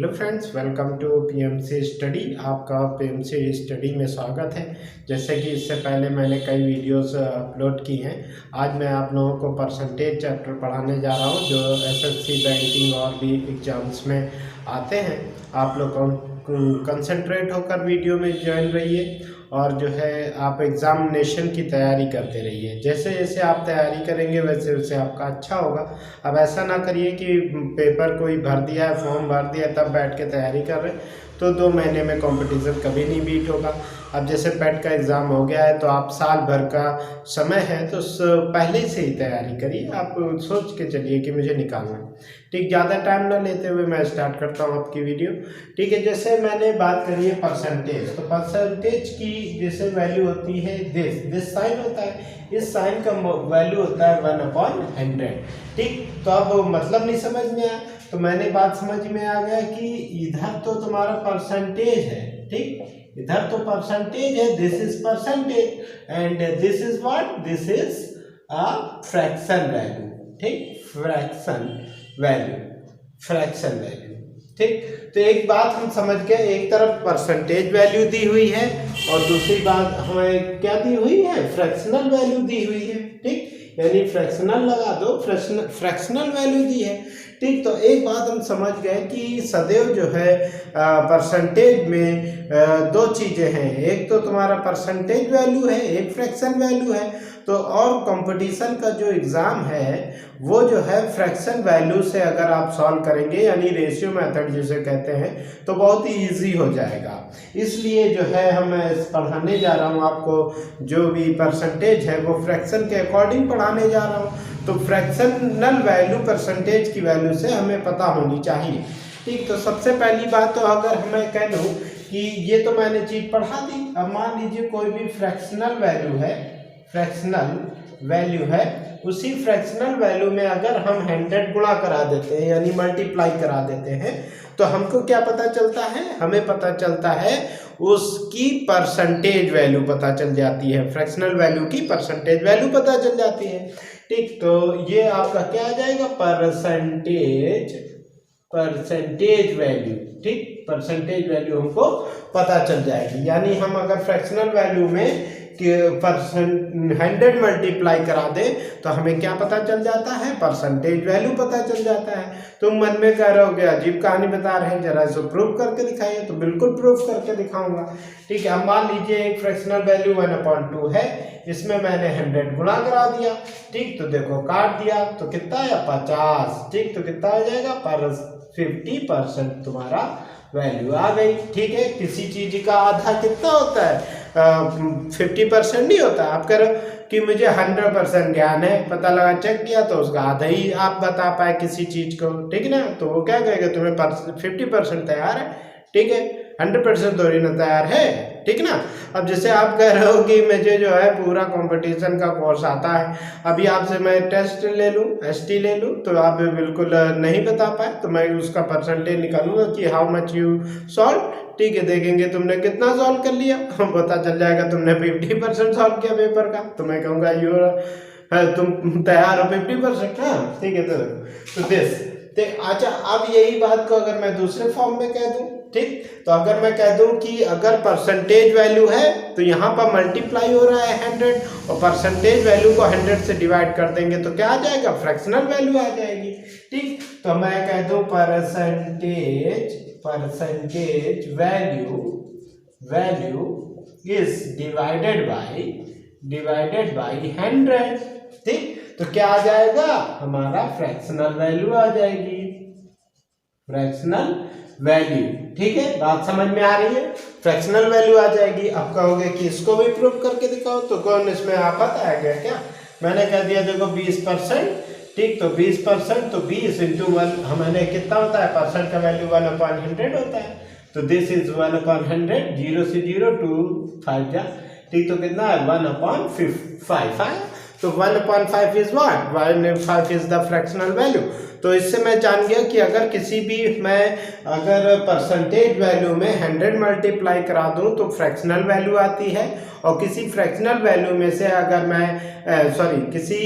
Friends, welcome to PMC study. आपका PMC study में स्वागत है। जैसे कि इससे पहले मैंने कई वीडियोस अपलोड की हैं। आज मैं आप लोगों को परसेंटेज चैप्टर पढ़ाने जा रहा हूं जो एसएससी बैंकिंग और भी एग्जाम्स में आते हैं। आप लोग कंसंट्रेट होकर वीडियो में ज्वाइन रहिए और जो है आप एग्ज़ामिनेशन की तैयारी करते रहिए। जैसे जैसे आप तैयारी करेंगे वैसे वैसे आपका अच्छा होगा। अब ऐसा ना करिए कि पेपर कोई भर दिया है, फॉर्म भर दिया तब बैठ के तैयारी कर रहे हैं तो 2 महीने में कंपटीशन कभी नहीं बीट होगा। अब जैसे पेट का एग्ज़ाम हो गया है तो आप साल भर का समय है तो पहले से ही तैयारी करिए। आप सोच के चलिए कि मुझे निकालना है। ठीक, ज़्यादा टाइम ना लेते हुए मैं स्टार्ट करता हूँ आपकी वीडियो। ठीक है, जैसे मैंने बात करी है परसेंटेज, तो परसेंटेज की जैसे वैल्यू होती है दिस साइन होता है, इस साइन का वैल्यू होता है 1/100। ठीक, तो अब मतलब नहीं समझ में आया तो मैंने बात समझ में आ गया कि इधर तो तुम्हारा परसेंटेज है। ठीक, इधर तो परसेंटेज है, this is percentage and this is what, this is a fraction value. ठीक, फ्रैक्शन वैल्यू। ठीक, तो एक बात हम समझ गए, एक तरफ परसेंटेज वैल्यू दी हुई है और दूसरी बात हमें क्या दी हुई है, फ्रैक्शनल वैल्यू दी हुई है। ठीक, यानी फ्रैक्शनल लगा दो, फ्रैक्शनल वैल्यू दी है। ठीक, तो एक बात हम समझ गए कि सदैव जो है परसेंटेज में 2 चीज़ें हैं, एक तो तुम्हारा परसेंटेज वैल्यू है, एक फ्रैक्शन वैल्यू है। तो और कंपटीशन का जो एग्ज़ाम है वो जो है फ्रैक्शन वैल्यू से अगर आप सॉल्व करेंगे यानी रेशियो मेथड जिसे कहते हैं तो बहुत ही ईजी हो जाएगा। इसलिए जो है हम पढ़ाने जा रहा हूँ आपको, जो भी परसेंटेज है वो फ्रैक्शन के अकॉर्डिंग पढ़ाने जा रहा हूँ। तो फ्रैक्शनल वैल्यू परसेंटेज की वैल्यू से हमें पता होनी चाहिए। ठीक, तो सबसे पहली बात तो अगर मैं कह दूँ कि ये तो मैंने चीज़ पढ़ा दी। अब मान लीजिए कोई भी फ्रैक्शनल वैल्यू है, उसी फ्रैक्शनल वैल्यू में अगर हम 100 गुणा करा देते हैं यानी मल्टीप्लाई करा देते हैं तो हमको क्या पता चलता है, हमें पता चलता है उसकी परसेंटेज वैल्यू पता चल जाती है, फ्रैक्शनल वैल्यू की परसेंटेज वैल्यू पता चल जाती है। ठीक, तो ये आपका क्या आ जाएगा, परसेंटेज वैल्यू। ठीक, परसेंटेज वैल्यू हमको पता चल जाएगी। यानी हम अगर फ्रैक्शनल वैल्यू में 100 मल्टीप्लाई करा दे तो हमें क्या पता चल जाता है, परसेंटेज वैल्यू पता चल जाता है। तुम मन में कह रहे हो अजीब कहानी बता रहे हैं, जरा इसको प्रूव करके दिखाइए। तो बिल्कुल प्रूव करके दिखाऊंगा। ठीक है, अब मान लीजिए एक फ्रैक्शनल वैल्यू 1/2 है, इसमें मैंने 100 गुणा करा दिया। ठीक, तो देखो काट दिया तो कितना आया, 50। ठीक, तो कितना आ जाएगा, 50% तुम्हारा वैल्यू आ गई। ठीक है, किसी चीज का आधा कितना होता है, 50% नहीं होता। आप कह रहे हो कि मुझे 100% ज्ञान है, पता लगा चेक किया तो उसका आधा ही आप बता पाए किसी चीज को। ठीक है ना, तो वो क्या कहेगा, तुम्हें 50% तैयार है। ठीक है, 100% थोड़ी ना तैयार है। ठीक ना। अब जैसे आप कह रहे हो कि मुझे जो है पूरा कंपटीशन का कोर्स आता है, अभी आपसे मैं टेस्ट ले लूँ, एसटी ले लूँ, तो आप बिल्कुल नहीं बता पाए तो मैं उसका परसेंटेज निकालूंगा कि हाउ मच यू सॉल्व। ठीक है, देखेंगे तुमने कितना सॉल्व कर लिया, पता चल जाएगा तुमने 50% सॉल्व किया पेपर का, तो मैं कहूँगा तुम तैयार हो 50%। हाँ, ठीक है, तो दिस। अच्छा, अब यही बात को अगर मैं दूसरे फॉर्म में कह दूं, ठीक, तो अगर मैं कह दूं कि अगर परसेंटेज वैल्यू है तो यहाँ पर मल्टीप्लाई हो रहा है 100 और परसेंटेज वैल्यू को 100 से डिवाइड कर देंगे तो क्या आ जाएगा, फ्रैक्शनल वैल्यू आ जाएगी। ठीक, तो मैं कह दूं percentage value is divided by 100। ठीक, तो क्या आ जाएगा, हमारा फ्रैक्शनल वैल्यू आ जाएगी, फ्रैक्शनल वैल्यू। ठीक है, बात समझ में आ रही है, फ्रैक्शनल वैल्यू आ जाएगी। अब कहोगे कि इसको भी प्रूव करके दिखाओ, तो कौन इसमें आफत आ गया क्या, मैंने कह दिया देखो 20%। ठीक, तो 20% तो 20 × 1 मैंने कितना होता है, परसेंट का वैल्यू 1/100 होता है, तो दिस इज 1/100, 0 से 0 2 5 जा। ठीक, तो कितना है, 1/5। तो 1/5 is what, 1/5 is the fractional value. तो इससे मैं जान गया कि अगर किसी भी अगर परसेंटेज वैल्यू में 100 मल्टीप्लाई करा दूं तो फ्रैक्शनल वैल्यू आती है, और किसी फ्रैक्शनल वैल्यू में से अगर मैं किसी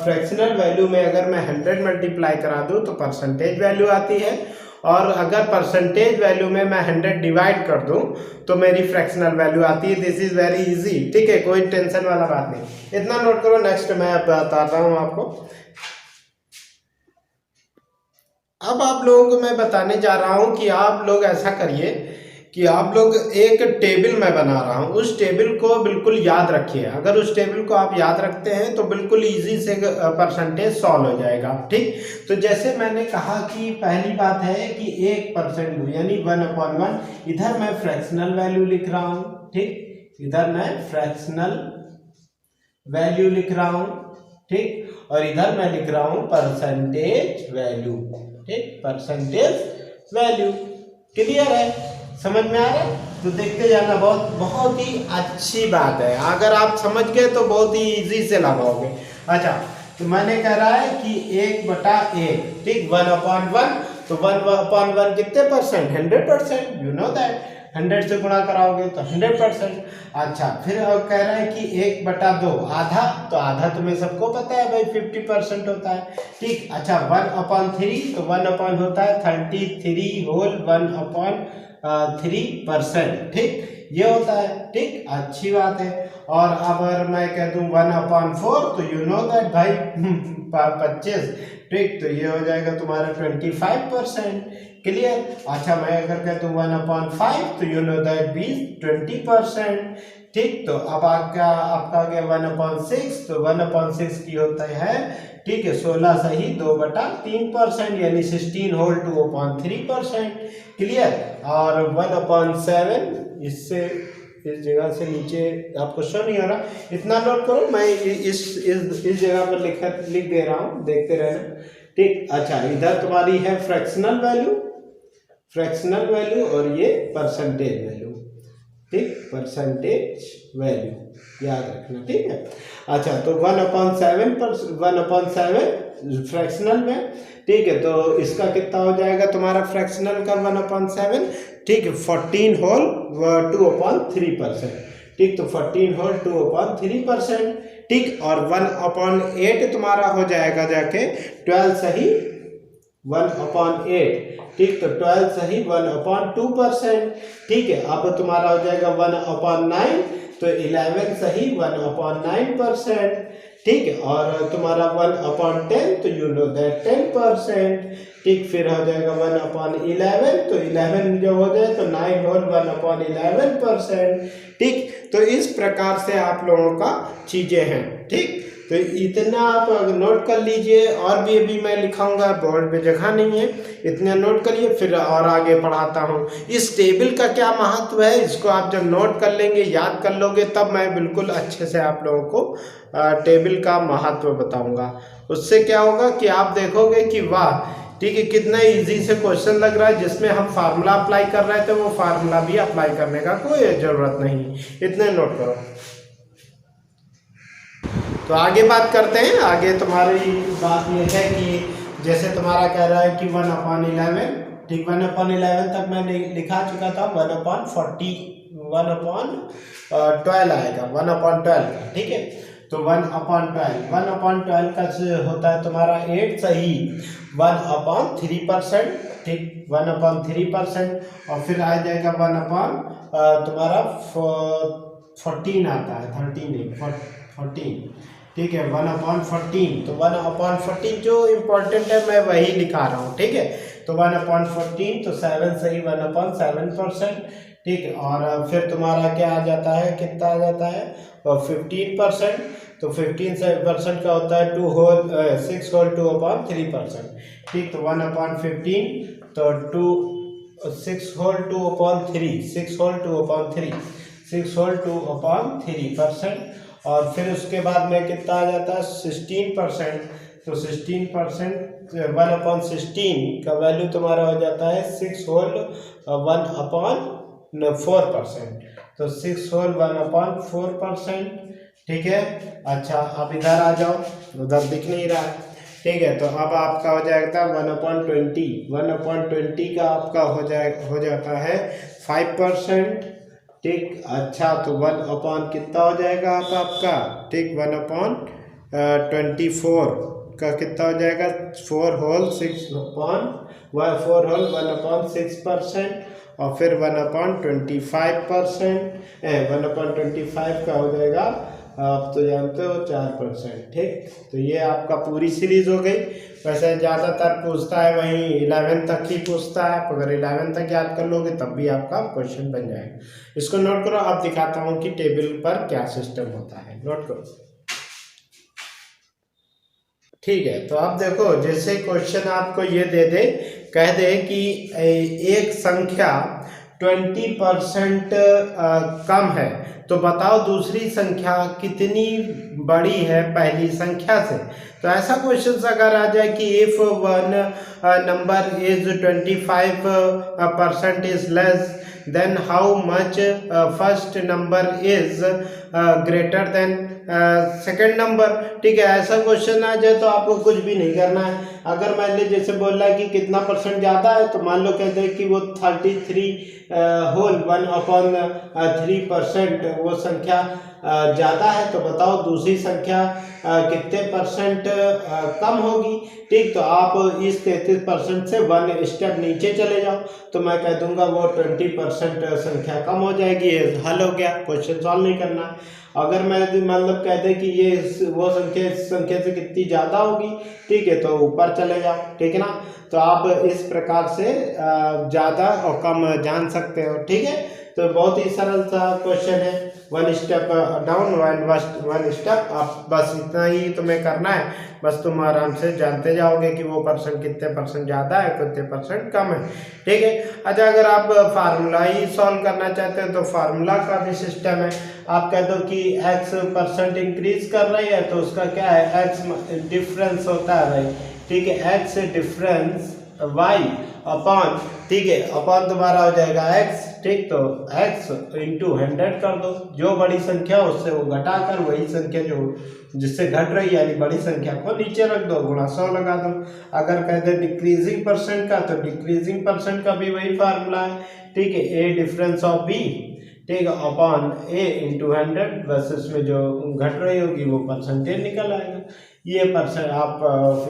फ्रैक्शनल वैल्यू में अगर मैं 100 मल्टीप्लाई करा दूं तो परसेंटेज वैल्यू आती है, और अगर परसेंटेज वैल्यू में मैं 100 डिवाइड कर दूं तो मेरी फ्रैक्शनल वैल्यू आती है। दिस इज वेरी इजी, ठीक है, कोई टेंशन वाला बात नहीं, इतना नोट करो। नेक्स्ट मैं बताता हूं आपको। अब आप लोगों को मैं बताने जा रहा हूं कि आप लोग ऐसा करिए कि आप लोग एक टेबल मैं बना रहा हूं, उस टेबल को बिल्कुल याद रखिए। अगर उस टेबल को आप याद रखते हैं तो बिल्कुल इजी से परसेंटेज सॉल्व हो जाएगा, ठीक। तो जैसे मैंने कहा कि पहली बात है कि 1% यानी 1/1, इधर मैं फ्रैक्शनल वैल्यू लिख रहा हूं, ठीक, इधर मैं फ्रैक्शनल वैल्यू लिख रहा हूं, ठीक, और इधर मैं लिख रहा हूं परसेंटेज वैल्यू, ठीक, परसेंटेज वैल्यू। क्लियर है, समझ में आ रहा है? तो देखते जाना, बहुत बहुत ही अच्छी बात है। अगर आप समझ गए तो बहुत ही इजी से लगाओगे। अच्छा, तो मैंने कह रहा है कि 1/1, ठीक, 1/1, तो 1/1 कितने परसेंट? 100%, you know that. 100 से गुणा कराओगे तो 100%। अच्छा, फिर कह रहा है कि 1/2, आधा, तो आधा तुम्हें सबको पता है भाई 50% होता है, ठीक। अच्छा, 1/3, तो 1 होता है 33 होल 1/3%, ठीक, ये होता है, ठीक, अच्छी बात है। और अगर मैं कह दूं 1/4, तो यू नो दैट भाई 25, ठीक, तो ये हो जाएगा तुम्हारा 25%। क्लियर। अच्छा, मैं अगर कहता हूँ 1/5, तो यू नो दैट 20%, ठीक। तो अब आपका आ गया 1/6, तो 1/6 की होता है, ठीक है, 16 सही 2/3%, यानी 16 होल 2/3%। क्लियर। और 1/7, इससे इस जगह से नीचे आपको शो नहीं हो रहा, इतना नोट करो, मैं इस जगह पर लिख दे रहा हूँ, देखते रहना, ठीक। अच्छा, इधर तुम्हारी है फ्रैक्शनल वैल्यू, फ्रैक्शनल वैल्यू, और ये परसेंटेज वैल्यू, ठीक, परसेंटेज वैल्यू याद रखना, ठीक है। अच्छा, तो 1/7 फ्रैक्शनल में, ठीक है, तो इसका कितना हो जाएगा तुम्हारा फ्रैक्शनल का 1/7, ठीक है, 14 होल 2/3%, ठीक, तो 14 होल 2/3%, ठीक। और 1/8 तुम्हारा हो जाएगा जाके 12 सही 1/8, ठीक, तो 12 सही 1/2%, ठीक है। अब तुम्हारा हो जाएगा 1/9, तो 11 सही 1/9%, ठीक है। और तुम्हारा 1/10, तो यू नो दैट 10%, ठीक। फिर हो जाएगा 1/11, तो 11 जब हो जाए तो 9 होल 1/11%, ठीक। तो इस प्रकार से आप लोगों का चीजें हैं, ठीक। तो इतना आप नोट कर लीजिए, और भी अभी मैं लिखाऊंगा, बोर्ड पे जगह नहीं है, इतना नोट करिए, फिर और आगे पढ़ाता हूँ। इस टेबल का क्या महत्व है, इसको आप जब नोट कर लेंगे, याद कर लोगे, तब मैं बिल्कुल अच्छे से आप लोगों को टेबल का महत्व बताऊंगा। उससे क्या होगा कि आप देखोगे कि वाह, ठीक है, कितना इजी से क्वेश्चन लग रहा है, जिसमें हम फार्मूला अप्लाई कर रहे थे वो फार्मूला भी अप्लाई करने का कोई जरूरत नहीं, इतने नोट करो। तो आगे बात करते हैं। आगे तुम्हारी बात ये है कि जैसे तुम्हारा कह रहा है कि 1/11, ठीक, 1/11 तक मैंने लिखा चुका था, 1/40 1/12 आएगा, 1/12 का, ठीक है। तो 1/12 का होता है तुम्हारा 8 सही 1/3%, ठीक, 1/3%, और फिर आ जाएगा 1 तुम्हारा 14 आता है, 13 नहीं 14, ठीक है, 1/14, तो 1/14 जो इम्पोर्टेंट है मैं वही लिखा रहा हूँ, ठीक है। तो 1/14, तो 7 सही 1/7%, ठीक है। और फिर तुम्हारा क्या आ जाता है, कितना आ जाता है, और 15%, तो 15% का होता है 6 होल 2/3%, ठीक। तो 1/15, तो 6 होल 2/3, 6 होल 2/3%, और फिर उसके बाद में कितना आ जाता है 16%, तो 16% 1/16 का वैल्यू तुम्हारा हो जाता है 6 होल 1/4%, तो 6 होल 1/4%, ठीक है। अच्छा, अब इधर आ जाओ, उधर दिख नहीं रहा है, ठीक है। तो अब आपका हो जाएगा 1/20 का आपका हो जाता है 5%, ठीक। अच्छा, तो 1 कितना हो जाएगा आपका, ठीक, 1/24, का कितना हो जाएगा 4 होल 1/6% और फिर 1/25%, 1/25 का हो जाएगा आप तो जानते हो 4%। ठीक, तो ये आपका पूरी सीरीज हो गई। वैसे ज़्यादातर पूछता है वहीं 11 तक ही पूछता है, आप अगर 11 तक याद कर लोगे तब भी आपका क्वेश्चन बन जाएगा। इसको नोट करो, अब दिखाता हूँ कि टेबल पर क्या सिस्टम होता है, नोट करो। ठीक है, तो आप देखो जैसे क्वेश्चन आपको ये दे दे, कह दे कि एक संख्या 20% कम है, तो बताओ दूसरी संख्या कितनी बड़ी है पहली संख्या से। तो ऐसा क्वेश्चन अगर आ जाए कि if one number is 25% is less than how much first number is greater than second number. ठीक है, ऐसा क्वेश्चन आ जाए तो आपको कुछ भी नहीं करना है। अगर मान लीजिए जैसे बोल रहा है कि कितना परसेंट ज़्यादा है, तो मान लो कहते हैं कि वो 33 होल 1/3% वो संख्या ज़्यादा है, तो बताओ दूसरी संख्या कितने परसेंट कम होगी। ठीक, तो आप इस 33% से 1 स्टेप नीचे चले जाओ, तो मैं कह दूंगा वो 20% संख्या कम हो जाएगी। हल हो गया, क्वेश्चन सॉल्व नहीं करना। अगर मैं मतलब कह दे कि ये वो संख्या इस संख्या से कितनी ज़्यादा होगी, ठीक है, तो ऊपर चले जाओ। ठीक है ना, तो आप इस प्रकार से ज़्यादा और कम जान सकते हो। ठीक है, तो बहुत ही सरल सा क्वेश्चन है, 1 स्टेप डाउन 1 स्टेप आप, बस इतना ही तुम्हें करना है। बस तुम आराम से जानते जाओगे कि वो परसेंट कितने परसेंट ज़्यादा है, कितने परसेंट कम है। ठीक है, अच्छा अगर आप फार्मूला ही सॉल्व करना चाहते हैं तो फार्मूला का भी सिस्टम है। आप कह दो कि x% इंक्रीज कर रही है, तो उसका क्या है, x डिफरेंस होता है भाई। ठीक है, x डिफरेंस y अपॉन, ठीक है, अपॉन तुम्हारा हो जाएगा x। ठीक, तो x इंटू 100 कर दो, जो बड़ी संख्या उससे वो घटाकर वही संख्या जो जिससे घट रही है यानी बड़ी संख्या को नीचे रख दो, गुणा 100 लगा दो। अगर कहते हैं डिक्रीजिंग परसेंट का, तो डिक्रीजिंग परसेंट का भी वही फार्मूला है। ठीक है, a डिफरेंस ऑफ b, ठीक है, अपॉन a इंटू 100, बस इसमें जो घट रही होगी वो परसेंटेज निकल आएगा। ये परसेंट आप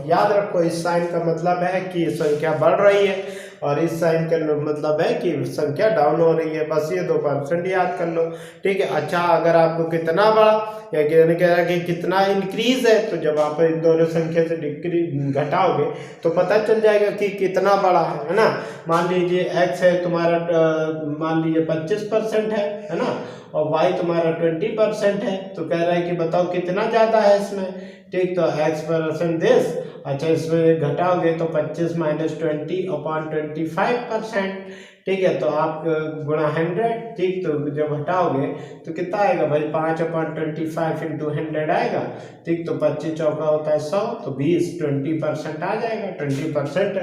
याद रखो, इस साइन का मतलब है कि संख्या बढ़ रही है और इस साइन का मतलब है कि संख्या डाउन हो रही है। बस ये 2% याद कर लो। ठीक है, अच्छा अगर आपको कितना बड़ा या कहने कह रहा है कि कितना इंक्रीज है, तो जब आप इन दोनों संख्या से डिक्रीज घटाओगे तो पता चल जाएगा कि कितना बड़ा है ना। मान लीजिए x है तुम्हारा, मान लीजिए 25% है ना, और y तुम्हारा 20% है, तो कह रहा है कि बताओ कितना ज़्यादा है इसमें। ठीक, तो x% दिस, अच्छा इसमें घटाओगे तो 25 - 20 अपॉन 25%। ठीक है, तो आप गुणा 100। ठीक, तो जब हटाओगे तो कितना आएगा भाई, 5/25 इंटू 100 आएगा। ठीक, तो 25 चौका होता है 100, तो 20% आ जाएगा। 20%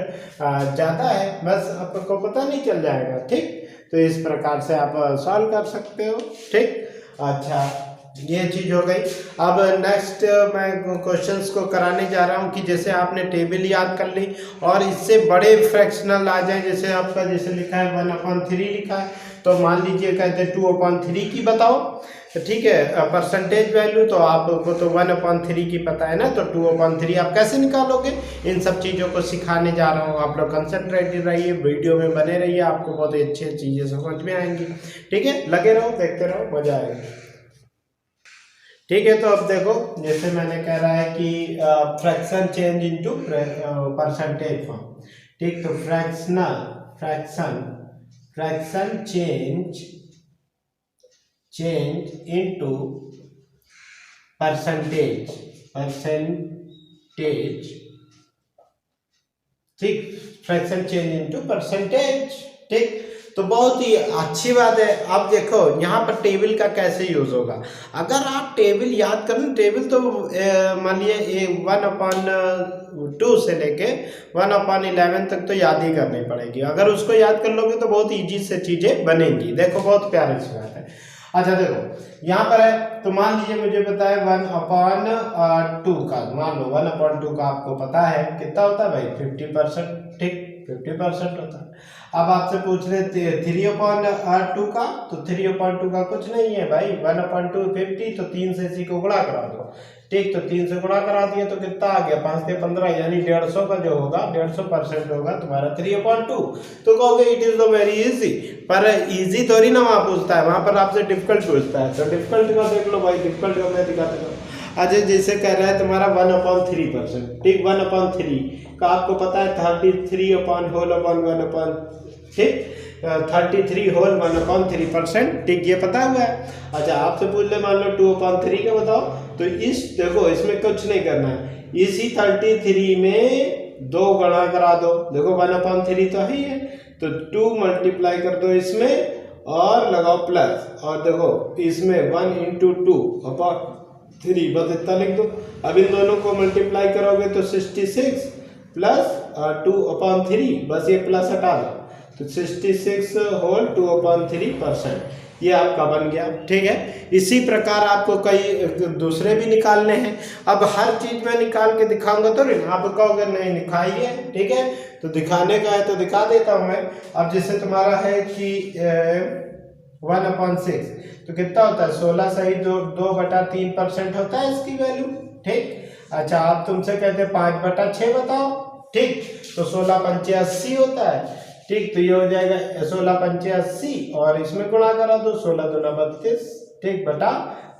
ज़्यादा है, बस आपको पता नहीं चल जाएगा। ठीक, तो इस प्रकार से आप सॉल्व कर सकते हो। ठीक, अच्छा ये चीज़ हो गई। अब नेक्स्ट मैं क्वेश्चंस को कराने जा रहा हूँ कि जैसे आपने टेबल याद कर ली और इससे बड़े फ्रैक्शनल आ जाए, जैसे आपका जैसे लिखा है 1/3 लिखा है, तो मान लीजिए कहते हैं 2/3 की बताओ। तो ठीक है, परसेंटेज वैल्यू तो आपको तो 1/3 की पता है ना, तो 2/3 आप कैसे निकालोगे, इन सब चीज़ों को सिखाने जा रहा हूँ। आप लोग कंसंट्रेटेड रहिए, वीडियो में बने रहिए, आपको बहुत ही अच्छी चीज़ें समझ में आएंगी। ठीक है, लगे रहो, देखते रहो, मजा आएगा। ठीक है, तो अब देखो जैसे मैंने कह रहा है कि fraction change into percentage form. ठीक, तो फ्रैक्शन चेंज इनटू परसेंटेज। ठीक, फ्रैक्शन चेंज इनटू परसेंटेज। ठीक, तो बहुत ही अच्छी बात है। अब देखो यहाँ पर टेबल का कैसे यूज होगा। अगर आप टेबल याद करें, टेबल तो मान लिए 1/2 से लेके 1/11 तक तो याद ही करनी पड़ेगी। अगर उसको याद कर लोगे तो बहुत ईजी से चीजें बनेंगी। देखो बहुत प्यारी सी बात है। अच्छा देखो यहाँ पर है, तो मान लीजिए मुझे पता है 1/2 का, मान लो 1/2 का आपको पता है कितना होता है भाई, 50%। ठीक, 50% होता है। अब आपसे पूछ रहे 3/2 का, तो 3/2 का कुछ नहीं है भाई, 1/2 50, तो 3 से इसी को गुणा करा दो। ठीक, तो 3 से गुणा करा दिए तो कितना आ गया, 5 से 15, यानी 150 का जो होगा 150% होगा तुम्हारा 3/2। तो कहोगे it is the very easy, पर इजी थोड़ी ना वहाँ पूछता है, वहाँ पर आपसे डिफिकल्ट पूछता है। तो डिफिकल्ट का देख लो भाई, डिफिकल्ट का मैं दिखाता हूँ। अजय जैसे कह रहा है तुम्हारा 1/3%, ठीक, 1/3 का आपको पता है 33 अपॉन होल अपॉन 1/, ठीक, 33 होल 1/3%, ठीक, ये पता हुआ है। अच्छा आपसे पूछ ले मान लो 2/3 का बताओ, तो इस देखो इसमें कुछ नहीं करना है, इसी 33 में 2 गुणा करा दो, देखो 1/3 तो ही है, तो 2 मल्टीप्लाई कर दो इसमें और लगाओ प्लस, और देखो इसमें 1 × 2/3 बस इतना लिख दो। अब इन दोनों को मल्टीप्लाई करोगे तो 66 प्लस 2/3, बस ये प्लस हटा दो, तो 66 होल 2/3%, ये आपका बन गया। ठीक है, इसी प्रकार आपको कई दूसरे भी निकालने हैं। अब हर चीज में निकाल के दिखाऊंगा तो नहीं, आप कहोगे नहीं दिखाइए, ठीक है, तो दिखाने का है तो दिखा देता हूं मैं। अब जैसे तुम्हारा है कि 1/6, तो कितना होता है 16 सही 2/3% होता है इसकी वैल्यू। ठीक, अच्छा आप तुमसे कहते हैं 5/6 बताओ, ठीक, तो 16×5 80 होता है। ठीक, तो ये हो जाएगा 16×5 80, और इसमें गुणा करा दो 16 दूना 32, ठीक, बटा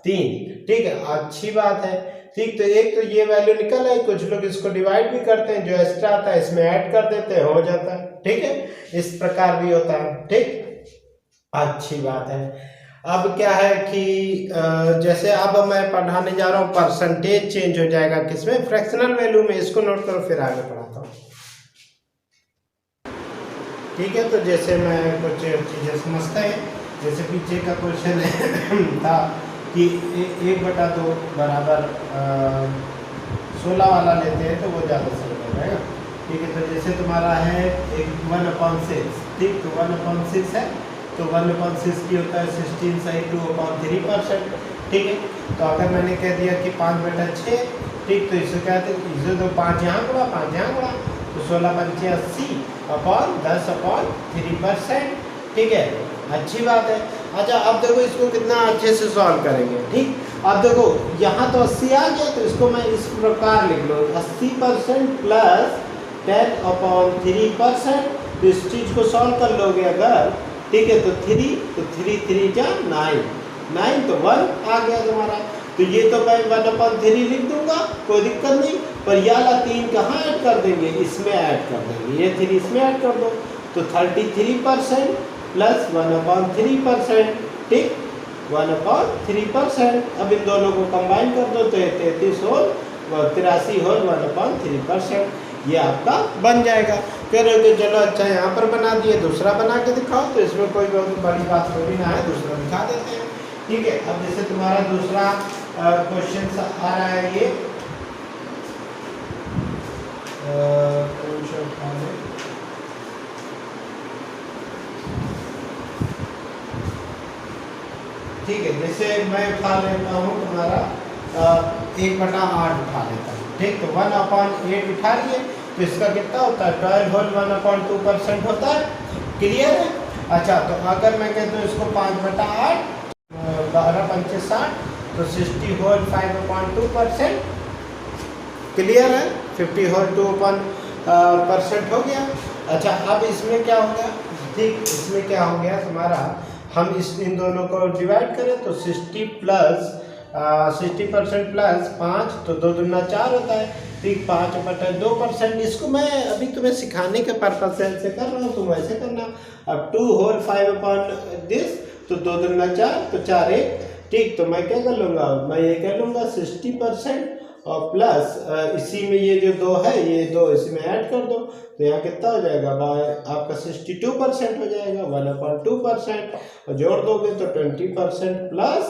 3। ठीक है, अच्छी बात है। ठीक, तो एक तो ये वैल्यू निकल आई, कुछ लोग इसको डिवाइड भी करते हैं, जो एक्स्ट्रा आता है इसमें ऐड कर देते हैं, हो जाता है। ठीक है, इस प्रकार भी होता है। ठीक, अच्छी बात है। अब क्या है कि जैसे अब मैं पढ़ाने जा रहा हूँ परसेंटेज चेंज हो जाएगा किसमें, फ्रैक्शनल वैल्यू में, इसको नोट करो फिर आगे पढ़ाता हूँ। ठीक है, तो जैसे मैं कुछ चीजें समझते हैं, जैसे पीछे का क्वेश्चन था कि 1/2 बराबर 16 वाला लेते हैं तो वो ज़्यादा सही हो जाएगा। ठीक है, तो जैसे तुम्हारा है 1/6, ठीक, तो 1/6 है, तो 1/6 की होता है 16 सही 2/3%। ठीक है, तो अगर मैंने कह दिया कि 5/6, ठीक, तो इसे कहते हैं इसे तो 5 यहाँ गुणा 5 यहाँ गुणा, तो 16×5 80 अपॉन 10/3%। ठीक है, अच्छी बात है। अच्छा अब देखो इसको कितना अच्छे से सॉल्व करेंगे। ठीक, अब देखो यहाँ तो 80 आ गया, तो इसको मैं इस प्रकार लिख लो 80% प्लस 10/3%। तो इस चीज को सॉल्व कर लोगे अगर, ठीक है, तो 3, तो 3 3 क्या 9 तो 1 आ गया तुम्हारा। तो ये तो मैं 1/3 लिख दूंगा, कोई दिक्कत नहीं, पर ये वाला 3 कहाँ ऐड कर देंगे, इसमें ऐड कर देंगे, ये 3 इसमें ऐड कर दो, तो 33% प्लस 1/3%। ठीक, 1/3%। अब इन दोनों को कंबाइन कर दो तो 33 होल 83 होल 1/3%, ये आपका बन जाएगा। कह रहे हो कि चलो अच्छा यहाँ पर बना दिए, दूसरा बना के दिखाओ, तो इसमें कोई बहुत बड़ी बात थोड़ी ना है, दूसरा दिखा देते हैं। ठीक है, अब जैसे तुम्हारा दूसरा क्वेश्चन आ रहा है ये ठीक है, जैसे मैं उठा लेता हूँ तुम्हारा 1/8 उठा लेता हूँ। ठीक, तो 1/8 उठा लिए, तो इसका कितना होता है 12 होल 1/2% होता है। क्लियर है। अच्छा, तो अगर मैं कहता हूँ इसको 5/8 12×5 60, तो 60 होल 5/2%। क्लियर है, 50 होल 2% हो गया। अच्छा अब इसमें क्या हो गया, ठीक, इसमें क्या हो गया तुम्हारा, हम इन दोनों को डिवाइड करें तो 60% प्लस 5, तो 2 दूना 4 होता है। ठीक, 5/2%। इसको मैं अभी तुम्हें सिखाने के पर्पज से ऐसे कर रहा हूँ, तुम ऐसे करना। अब 2 होल 5/this, तो 2 दूना 4, तो 4 1। ठीक, तो मैं क्या कर लूँगा, मैं ये कह लूँगा 60% और प्लस इसी में ये जो 2 है, ये 2 इसी में ऐड कर दो, तो यहाँ कितना हो जाएगा, आपका 62% हो जाएगा 1/2%, और जोड़ दोगे तो 20% प्लस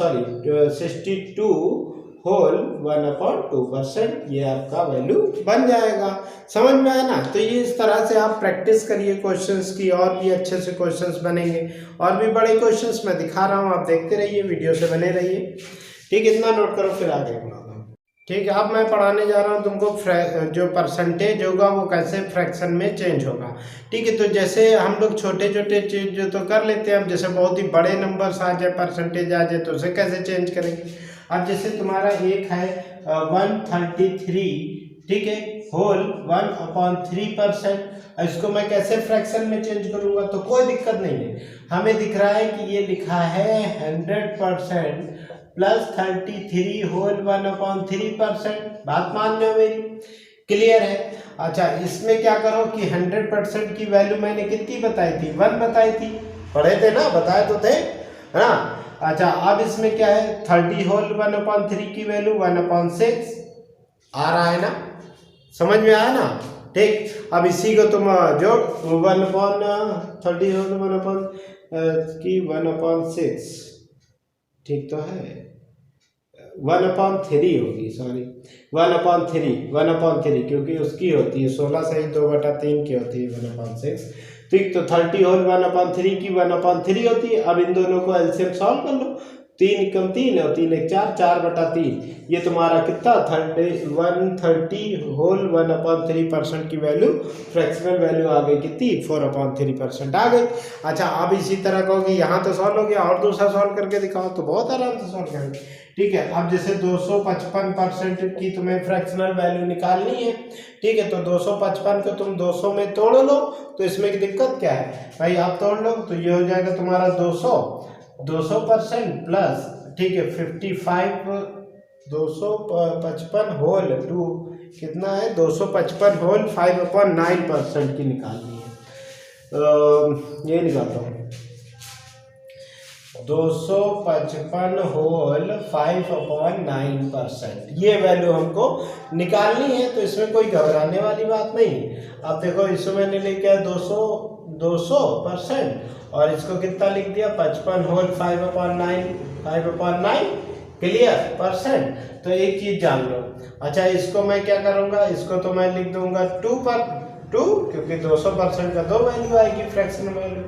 62 होल 1/2%, ये आपका वैल्यू बन जाएगा। समझ में आया ना। तो ये इस तरह से आप प्रैक्टिस करिए क्वेश्चंस की, और भी अच्छे से क्वेश्चंस बनेंगे, और भी बड़े क्वेश्चंस मैं दिखा रहा हूँ, आप देखते रहिए, वीडियो से बने रहिए। ठीक, इतना नोट करो फिर आगे बढ़ाता हूँ। ठीक है। अब मैं पढ़ाने जा रहा हूँ तुमको जो परसेंटेज होगा वो कैसे फ्रैक्शन में चेंज होगा। ठीक है, तो जैसे हम लोग छोटे छोटे चीज जो तो कर लेते हैं, अब जैसे बहुत ही बड़े नंबर्स आ जाए, परसेंटेज आ जाए, तो उसे कैसे चेंज करेंगे। अब जैसे तुम्हारा एक है 133, ठीक है, होल 1/3%, इसको मैं कैसे फ्रैक्शन में चेंज करूंगा, तो कोई दिक्कत नहीं है। हमें दिख रहा है कि ये लिखा है 100% प्लस 33 होल 1/3%। बात मान लो मेरी, क्लियर है। अच्छा, इसमें क्या करो कि 100% की वैल्यू मैंने कितनी बताई थी, 1 बताई थी, पढ़े थे ना, बताए तो थे, है ना। अच्छा, अब इसमें क्या है, 30 होल 1/3 की वैल्यू 1/6 आ रहा है ना, समझ में आया ना। ठीक, अब इसी को तुम जो 1/30 होल 1/6, ठीक तो है, 1/3 होगी, सॉरी 1/3 क्योंकि उसकी होती है 16 सही 2/3 की होती है 1/6। ठीक, तो 30 होल 1/3 की 1/3 होती है। अब इन दोनों को एलसीएम सॉल्व कर लो, 3 कम 3 और 3 1 4, 4/3, ये तुम्हारा कितना 130 होल 1/3% की वैल्यू, फ्रैक्शनल वैल्यू आ गई कितनी, 4/3% आ गई। अच्छा, अब इसी तरह कहोगे यहाँ तो सॉल्व हो गया, और दूसरा सॉल्व करके दिखाओ, तो बहुत आराम से सॉल्व करेंगे। ठीक है, अब जैसे 255% की तुम्हें फ्रैक्शनल वैल्यू निकालनी है। ठीक है, तो 255 को तुम 200 में तोड़ लो, तो इसमें की दिक्कत क्या है भाई, आप तोड़ लो तो ये हो जाएगा तुम्हारा 200% प्लस, ठीक है, 55, 255 होल 2 कितना है, 255 होल 5/9% की निकालनी है। ये निकालता हूँ, 255 होल 5/9%, ये वैल्यू हमको निकालनी है। तो इसमें कोई घबराने वाली बात नहीं। अब देखो, इसमें मैंने लिखा है 200% और इसको कितना लिख दिया, 55 होल 5/9, क्लियर परसेंट। तो एक चीज जान लो। अच्छा, इसको मैं क्या करूंगा, इसको तो मैं लिख दूंगा 2 क्योंकि 200% का 2 वैल्यू आएगी फ्रैक्शनल वैल्यू।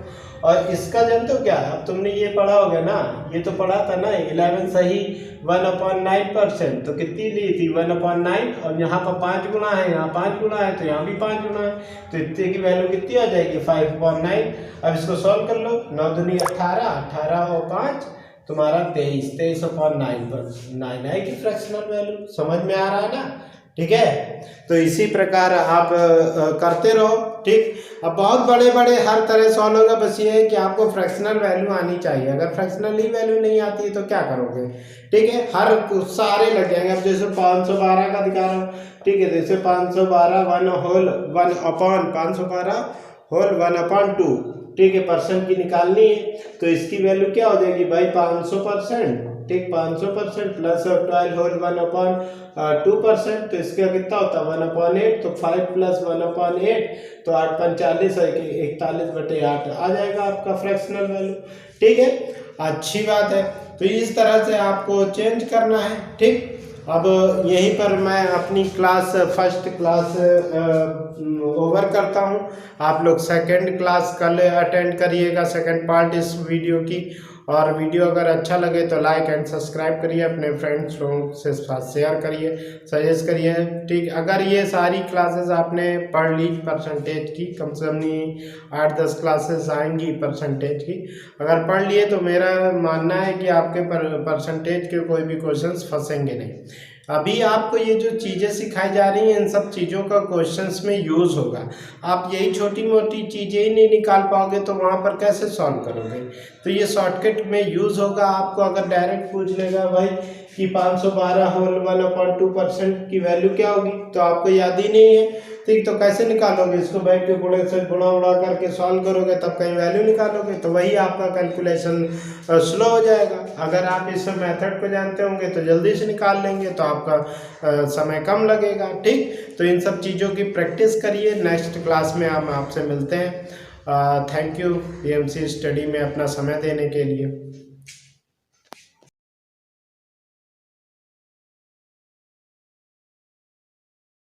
और इसका जानते हो क्या, अब तुमने ये पढ़ा होगा ना, ये तो पढ़ा था ना 11 सही 1/9%, तो कितनी ली थी 1/9, और यहाँ पर 5 गुना है, यहाँ 5 गुना है, तो यहाँ भी 5 गुना है, तो इतने की वैल्यू कितनी आ जाएगी 5/9। अब इसको सॉल्व कर लो, 9 दूनी 18, 18 और 5 तुम्हारा 23, 23/9 आएगी फ्रैक्शनल वैल्यू। समझ में आ रहा है ना। ठीक है, तो इसी प्रकार आप करते रहो। ठीक, अब बहुत बड़े बड़े हर तरह सॉल्व होगा, बस ये है कि आपको फ्रैक्शनल वैल्यू आनी चाहिए। अगर फ्रैक्शनल ही वैल्यू नहीं आती है तो क्या करोगे। ठीक है, हर सारे लग जाएंगे। अब जैसे 512 का दिखा रहा हूँ, ठीक है, जैसे 512 512 होल 1/2, ठीक है, परसेंट की निकालनी है, तो इसकी वैल्यू क्या हो जाएगी भाई 500%। ठीक, 500% प्लस 12 होल 1/2%, तो इसका कितना होता है 1/8, तो 5 प्लस 1/8, तो 8 45 है कि 41/8 आ जाएगा आपका फ्रैक्शनल वैल्यू। ठीक है, अच्छी बात है। तो इस तरह से आपको चेंज करना है। ठीक, अब यहीं पर मैं अपनी क्लास फर्स्ट क्लास ओवर करता हूँ। आप लोग सेकंड क्लास कल अटेंड करिएगा, सेकंड पार्ट इस वीडियो की। और वीडियो अगर अच्छा लगे तो लाइक एंड सब्सक्राइब करिए, अपने फ्रेंड्स लोगों से साथ शेयर करिए, सजेस्ट करिए। ठीक, अगर ये सारी क्लासेस आपने पढ़ ली परसेंटेज की, कम से कम 8-10 क्लासेस आएंगी परसेंटेज की, अगर पढ़ लिए तो मेरा मानना है कि आपके परसेंटेज के कोई भी क्वेश्चंस फंसेंगे नहीं। अभी आपको ये जो चीज़ें सिखाई जा रही हैं, इन सब चीज़ों का क्वेश्चंस में यूज़ होगा। आप यही छोटी मोटी चीज़ें ही नहीं निकाल पाओगे तो वहाँ पर कैसे सॉल्व करोगे। तो ये शॉर्टकट में यूज़ होगा आपको। अगर डायरेक्ट पूछ लेगा भाई कि 512 होल 1/2% की वैल्यू क्या होगी, तो आपको याद ही नहीं है। ठीक, तो कैसे निकालोगे इसको, बैठ के गुणे से गुणा उड़ा करके सॉल्व करोगे तब कहीं वैल्यू निकालोगे, तो वही आपका कैलकुलेशन स्लो हो जाएगा। अगर आप इस मेथड को जानते होंगे तो जल्दी से निकाल लेंगे, तो आपका समय कम लगेगा। ठीक, तो इन सब चीज़ों की प्रैक्टिस करिए। नेक्स्ट क्लास में हम आपसे मिलते हैं। थैंक यू PMC स्टडी में अपना समय देने के लिए।